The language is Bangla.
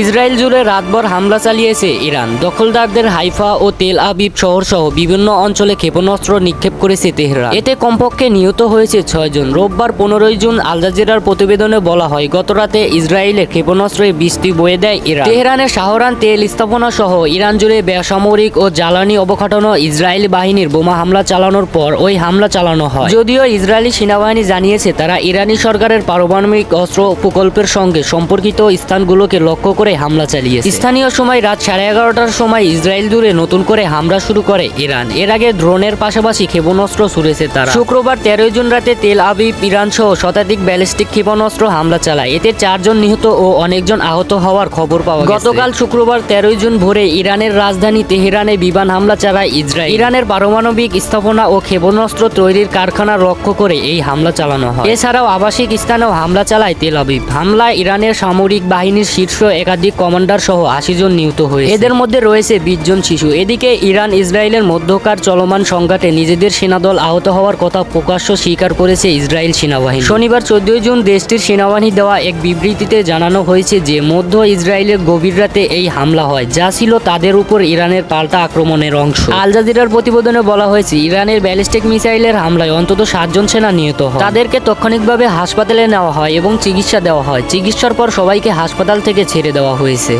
ইসরায়েল জুড়ে রাতভর হামলা চালিয়েছে ইরান। দখলদারদের হাইফা ও তেল আবিব শহর সহ বিভিন্ন অঞ্চলে ক্ষেপণাস্ত্র নিক্ষেপ করেছে তেহরান। এতে কমপক্ষে নিহত হয়েছে 6 জন। রোববার 15 জুন আল জাজিরার প্রতিবেদনে বলা হয়, গতরাতে ইসরায়েলের ক্ষেপণাস্ত্রে বৃষ্টি বয়ে দেয় ইরান। তেহরানের শাহরান তেল স্থাপনা সহ ইরান জুড়ে বেসামরিক ও জ্বালানি অবকাঠামো ইসরায়েলি বাহিনীর বোমা হামলা চালানোর পর ওই হামলা চালানো হয়। যদিও ইসরায়েলি সেনাবাহিনী জানিয়েছে তারা ইরানি সরকারের পারমাণবিক অস্ত্র প্রকল্পের সঙ্গে সম্পর্কিত স্থানগুলোকে লক্ষ্য করে হামলা চালিয়েছে। স্থানীয় সময় রাত 11:30টার সময় ইসরায়েল জুড়ে নতুন করে হামলা শুরু করে ইরান। এর আগে ড্রোনের পাশাপাশি ক্ষেপণাস্ত্র ছুড়েছে তারা। শুক্রবার 13 জুন রাতে তেল আবিব ইরান সহ শতাধিক ব্যালিস্টিক ক্ষেপণাস্ত্র হামলা চালায়। এতে 4 জন নিহত ও অনেকজন আহত হওয়ার খবর পাওয়া গেছে। গতকাল শুক্রবার 13 জুন ভোরে ইরানের রাজধানী তেহরানে বিমান হামলা চালায় ইসরায়েল। ইরানের পারমাণবিক স্থাপনা ও ক্ষেপণাস্ত্র তৈরির কারখানা লক্ষ্য করে এই হামলা চালানো হয়। এছাড়াও আবাসিক স্থানেও হামলা চালায় তেল আবিব। হামলায় ইরানের সামরিক বাহিনীর শীর্ষ একাধিক কমান্ডার সহ 80 জন নিহত হয়েছে। এদের মধ্যে রয়েছে 20 জন শিশু। এদিকে ইরান ইসরায়েলের মধ্যকার চলমান সংঘাতে নিজেদের সেনাদল আহত হওয়ার কথা প্রকাশ্য স্বীকার করেছে ইসরায়েল সেনাবাহিনী। শনিবার 14 জুন দেশটির সেনাবাহিনী দেওয়া এক বিবৃতিতে জানানো হয়েছে যে মধ্য ইসরায়েলের গভীর রাতে এই হামলা হয়, যা ছিল তাদের উপর ইরানের পাল্টা আক্রমণের অংশ। আল জাজিরার প্রতিবেদনে বলা হয়েছে, ইরানের ব্যালিস্টিক মিসাইলের হামলায় অন্তত 7 জন সেনা নিহত হয়। তাদেরকে তাৎক্ষণিকভাবে হাসপাতালে নেওয়া হয় এবং চিকিৎসা দেওয়া হয়। চিকিৎসার পর সবাইকে হাসপাতাল থেকে ছেড়ে দেওয়া হয়েছে।